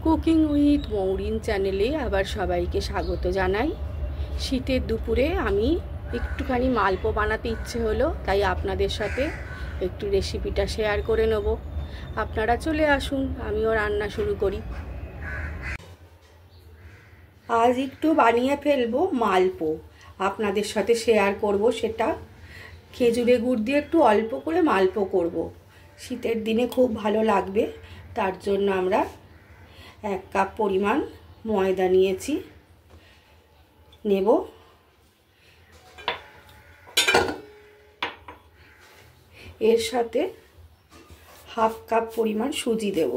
Cooking with Mourin চ্যানেলে আবার সবাইকে স্বাগত জানাই। শীতের দুপুরে আমি একটুখানি মালপো বানাতে ইচ্ছে হলো, তাই আপনাদের সাথে একটু রেসিপিটা শেয়ার করে নেব। আপনারা চলে আসুন, আমিও রান্না শুরু করি। আজ একটু বানিয়ে ফেলবো মালপো, আপনাদের সাথে শেয়ার করব সেটা। খেজুরে গুড় দিয়ে একটু অল্প করে মালপো করব, শীতের দিনে খুব ভালো লাগবে। তার জন্য আমরা 1 কাপ পরিমাণ ময়দা নিয়েছি, নেব। এর সাথে 1/2 কাপ পরিমাণ সুজি দেব।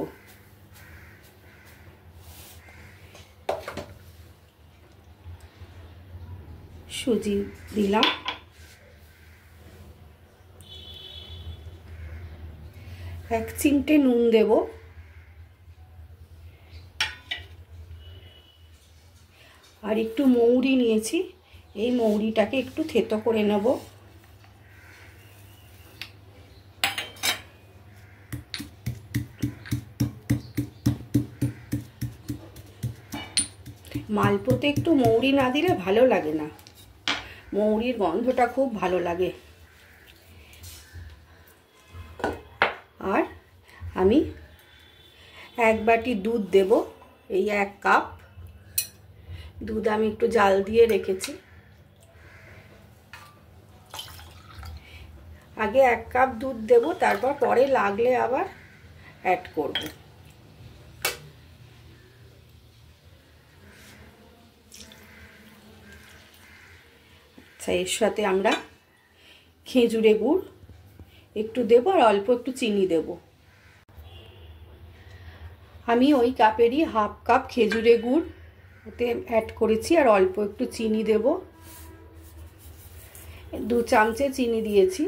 সুজি দিলাম। 1 চিমটে নুন দেব। আর একটু মৌরি নিয়েছি, এই মৌরিটাকে একটু থেতো করে নেব। মালপোতে একটু মৌরি না দিলে ভালো লাগে না, মৌরির গন্ধটা খুব ভালো লাগে। আর আমি 1 বাটি দুধ দেব। এই 1 কাপ দুধ আমি একটু জাল দিয়ে রেখেছি। আগে 1 কাপ দুধ দেব, তারপর পরে লাগলে আবার অ্যাড করব। আচ্ছা, এর সাথে আমরা খেজুরে গুড় একটু দেব আর অল্প একটু চিনি দেব। আমি ওই কাপেরই 1/2 কাপ খেজুরে গুড় ওতে অ্যাড করেছি আর অল্প একটু চিনি দেব। 2 চামচে চিনি দিয়েছি,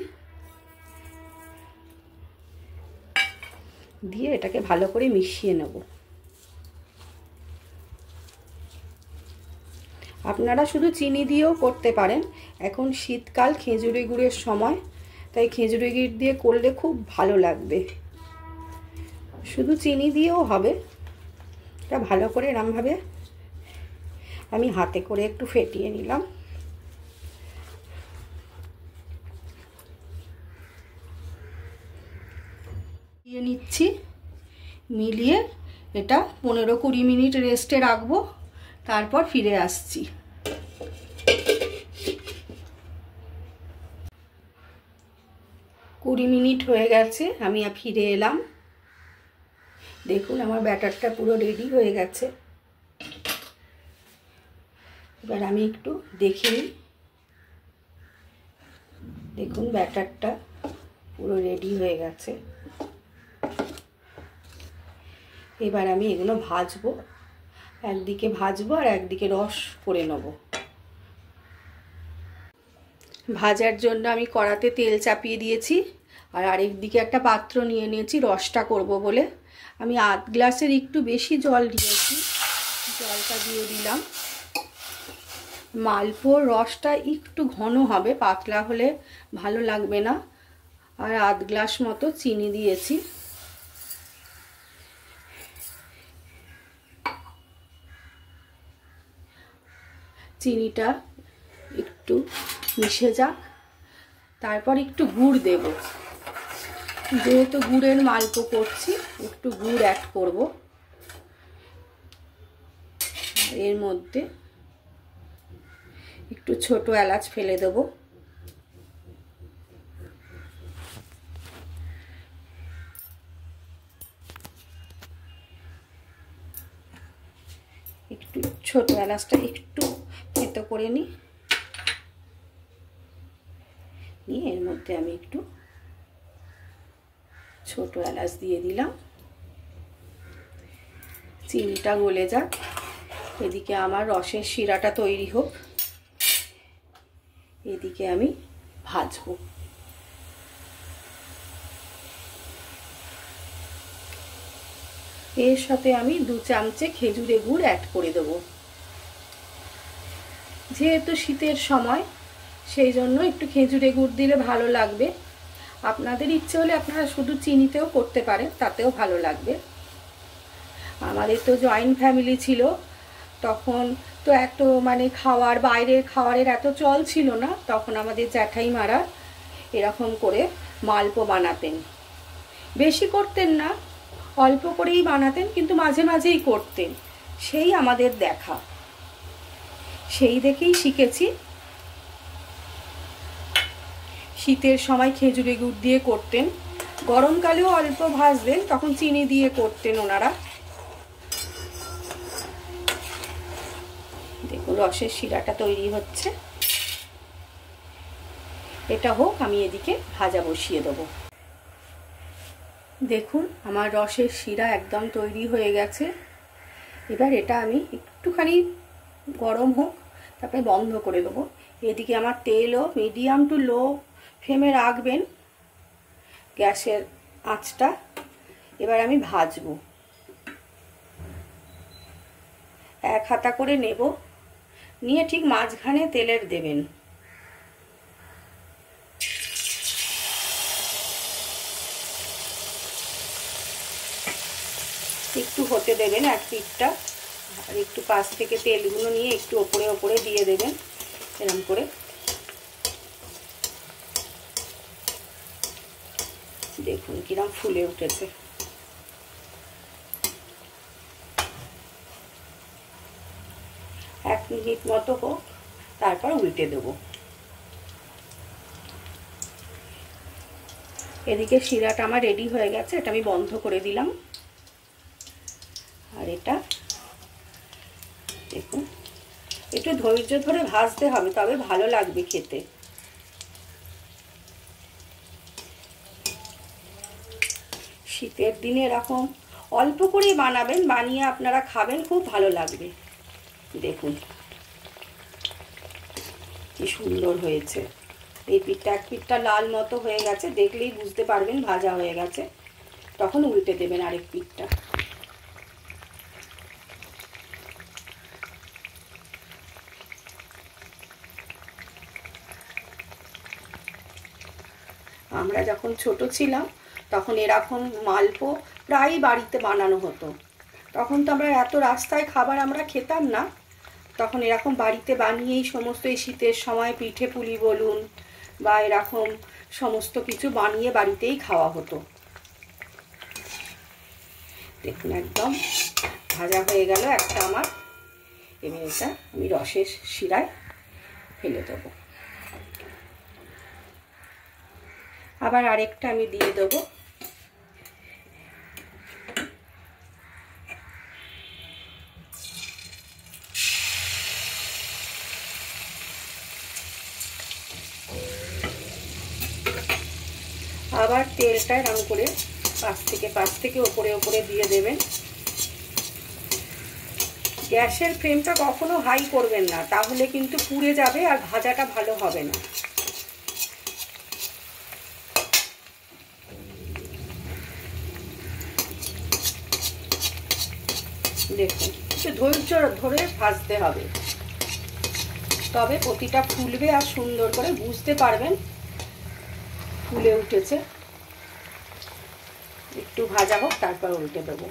দিয়ে এটাকে ভালো করে মিশিয়ে নেব। আপনারা শুধু চিনি দিয়েও করতে পারেন, এখন শীতকাল খেজুরে গুড়ের সময়, তাই খেজুরে গুড় দিয়ে করলে খুব ভালো লাগবে। শুধু চিনি দিয়েও হবে। এটা ভালো করে এরমভাবে আমি হাতে করে একটু ফেটিয়ে নিলাম। দিয়ে নিচ্ছি, মিলিয়ে এটা 15-20 মিনিট রেস্টে রাখবো, তারপর ফিরে আসছি। 20 মিনিট হয়ে গেছে, আমি ফিরে এলাম। দেখুন আমার ব্যাটারটা পুরো রেডি হয়ে গেছে। এবার আমি একটু দেখে নিই। দেখুন ব্যাটারটা পুরো রেডি হয়ে গেছে। এবার আমি এগুলো ভাজবো, একদিকে ভাজবো আর একদিকে রস করে নেব। ভাজার জন্য আমি কড়াতে তেল চাপিয়ে দিয়েছি, আর আরেকদিকে একটা পাত্র নিয়ে নিয়েছি রসটা করব বলে। আমি 1/2 গ্লাসের একটু বেশি জল দিয়েছি, জলটা দিয়ে দিলাম। মালপোর রসটা একটু ঘন হবে, পাতলা হলে ভালো লাগবে না। আর 1/2 গ্লাস মতো চিনি দিয়েছি। চিনিটা একটু মিশে যাক, তারপর একটু গুড় দেব। যেহেতু গুড়ের মালপো করছি, একটু গুড় অ্যাড করব। এর মধ্যে একটু ছোট এলাচ ফেলে দেব। একটু ছোট এলাচটা একটু থেতো করে নিই, নিয়ে এর মধ্যে আমি একটু ছোট এলাচ দিয়ে দিলাম। চিনিটা গলে যাক, এদিকে আমার রসের শিরাটা তৈরি হোক, এদিকে আমি ভাজবো। এর সাথে আমি 2 চামচে খেজুরে গুড় অ্যাড করে দেব। যেহেতু শীতের সময়, সেই জন্য একটু খেজুরে গুড় দিলে ভালো লাগবে। আপনাদের ইচ্ছে হলে আপনারা শুধু চিনিতেও করতে পারেন, তাতেও ভালো লাগবে। আমাদের তো জয়েন্ট ফ্যামিলি ছিল, তখন তো এত মানে বাইরের খাবারের এত চল ছিল না। তখন আমাদের জ্যাঠাইমারা এরকম করে মালপো বানাতেন, বেশি করতেন না, অল্প করেই বানাতেন, কিন্তু মাঝে মাঝেই করতেন। সেই আমাদের দেখা, সেই দেখেই শিখেছি। শীতের সময় খেজুরে গুড় দিয়ে করতেন, গরমকালেও অল্প ভাজতেন, তখন চিনি দিয়ে করতেন ওনারা। দেখুন রসের শিরাটা তৈরি হচ্ছে, এটা হোক, আমি এদিকে ভাজা বসিয়ে দেবো। দেখুন আমার রসের শিরা একদম তৈরি হয়ে গেছে। এবার এটা আমি একটুখানি গরম হোক, তারপরে বন্ধ করে দেবো। এদিকে আমার তেলও মিডিয়াম টু লো ফ্লেমে রাখবেন গ্যাসের আঁচটা। এবার আমি ভাজবো, এক হাতা করে নেব, নিয়ে ঠিক মাঝখানে তেলের দেবেন। একটু হতে দেবেন এক পিঠটা, আর একটু পাশ থেকে তেলগুলো নিয়ে একটু ওপরে ওপরে দিয়ে দেবেন, এরকম করে। দেখুন কিরকম ফুলে উঠেছে। এক মিনিট মতো হোক, তারপর উল্টে দেব। এদিকে শিরাটা আমার রেডি হয়ে গেছে, এটা আমি বন্ধ করে দিলাম। আর এটা দেখুন একটু ধৈর্য ধরে ভাজতে হবে, তবে ভালো লাগবে খেতে। শীতের দিনে এরকম অল্প করে বানাবেন, বানিয়ে আপনারা খাবেন, খুব ভালো লাগবে। দেখুন কি সুন্দর হয়েছে। এই পিঠটা এক পিঠটা লাল মতো হয়ে গেছে, দেখলেই বুঝতে পারবেন ভাজা হয়ে গেছে। তখন উল্টে দেবেন আরেক পিঠটা। আমরা যখন ছোট ছিলাম তখন এরকম মালপো প্রায় বাড়িতে বানানো হতো। তখন তো আমরা এত রাস্তায় খাবার আমরা খেতাম না, তখন এরকম বাড়িতে বানিয়েই সমস্ত এই শীতের সময় পিঠে পুলি বলুন বা এরকম সমস্ত কিছু বানিয়ে বাড়িতেই খাওয়া হতো। দেখুন একদম ভাজা হয়ে গেল একটা আমার। এবার এটা আমি রসের শিরায় ফেলে দেবো। আবার আরেকটা আমি দিয়ে দেবো। আবার তেলটা এরকম করে পাশ থেকে ওপরে ওপরে দিয়ে দেবেন। গ্যাসের ফ্লেমটা কখনো হাই করবেন না, তাহলে কিন্তু পুড়ে যাবে আর ভাজাটা ভালো হবে না। দেখুন একটু ধৈর্য ধরে ভাজতে হবে, তবে প্রতিটা ফুলবে আর সুন্দর করে বুঝতে পারবেন ফুলে উঠেছে। একটু ভাজা হোক, তারপর উল্টে দেবো।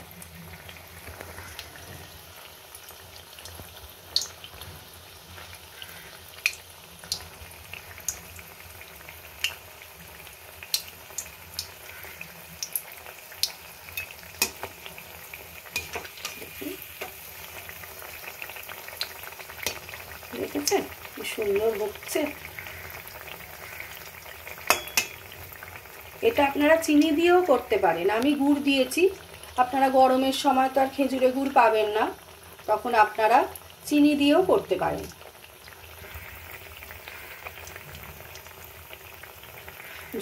দেখেছেন কি সুন্দর হচ্ছে। এটা আপনারা চিনি দিয়েও করতে পারেন, আমি গুড় দিয়েছি। আপনারা গরমের সময় তো আর খেজুরে গুড় পাবেন না, তখন আপনারা চিনি দিয়েও করতে পারেন।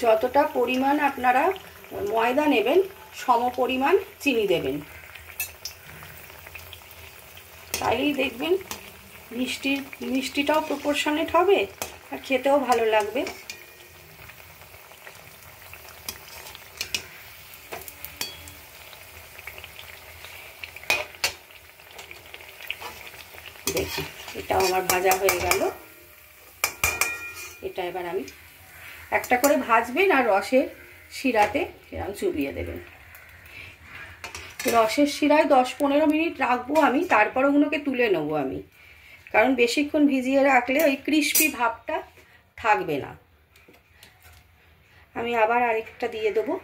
যতটা পরিমাণ আপনারা ময়দা নেবেন সম পরিমাণ চিনি দেবেন, তাইলেই দেখবেন মিষ্টিটাও প্রপোর্শনেট হবে আর খেতেও ভালো লাগবে। দেখুন এটাও আমার ভাজা হয়ে গেল। এটা এবার আমি একটা করে ভাজবেন আর রসের শিরাতে এরকম চুবিয়ে দেবেন। রসের শিরায় 10-15 মিনিট রাখবো আমি, তারপর ওগুলোকে তুলে নেবো আমি, কারণ বেশিক্ষণ ভিজিয়ে রাখলে ওই ক্রিস্পি ভাবটা থাকবে না। আমি আবার আরেকটা দিয়ে দেবো।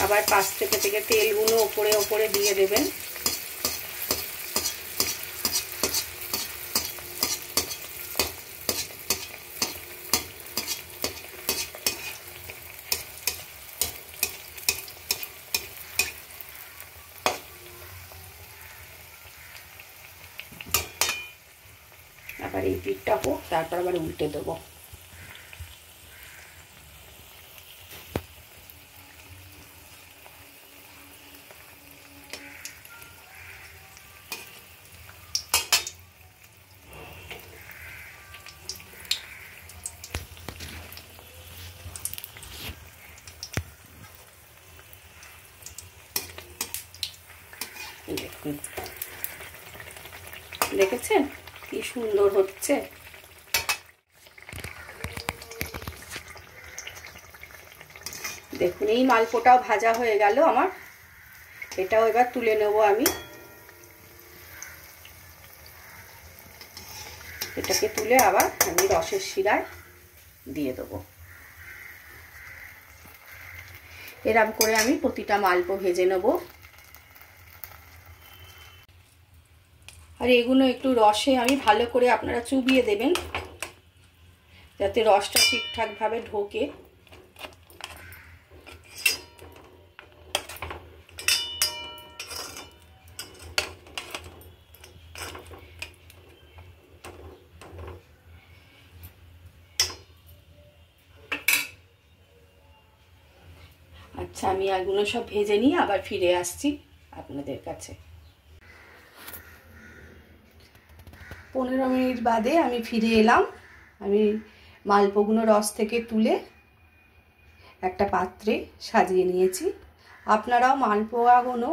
আবার পাশ থেকে তেলগুলো ওপরে ওপরে দিয়ে দেবেন। আবার এই পিঠটা হোক, তারপর আবার উল্টে দেবো। দেখুন, দেখেছেন কি সুন্দর হচ্ছে। দেখুন এই মালপোটাও ভাজা হয়ে গেল আমার, এটাও এবার তুলে নেব আমি। এটাকে তুলে আবার আমি রসের শিরায় দিয়ে দেবো। এরকম করে আমি প্রতিটা মালপো ভেজে নেব। আর এগুলো একটু রসে আমি ভালো করে আপনারা চুবিয়ে দেবেন, যাতে রসটা ঠিকঠাকভাবে ঢোকে। আচ্ছা, আমি এগুলো সব ভেজে নিয়ে আবার ফিরে আসছি আপনাদের কাছে। 15 মিনিট বাদে আমি ফিরে এলাম। আমি মালপোগুলো রস থেকে তুলে একটা পাত্রে সাজিয়ে নিয়েছি। আপনারাও মালপোয়াগুলো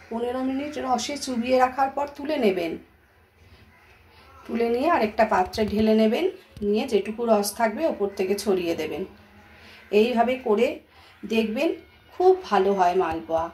15 মিনিট রসে চুবিয়ে রাখার পর তুলে নেবেন। তুলে নিয়ে আরেকটা পাত্রে ঢেলে নেবেন, নিয়ে যেটুকু রস থাকবে ওপর থেকে ছড়িয়ে দেবেন। এইভাবে করে দেখবেন, খুব ভালো হয় মালপোয়া।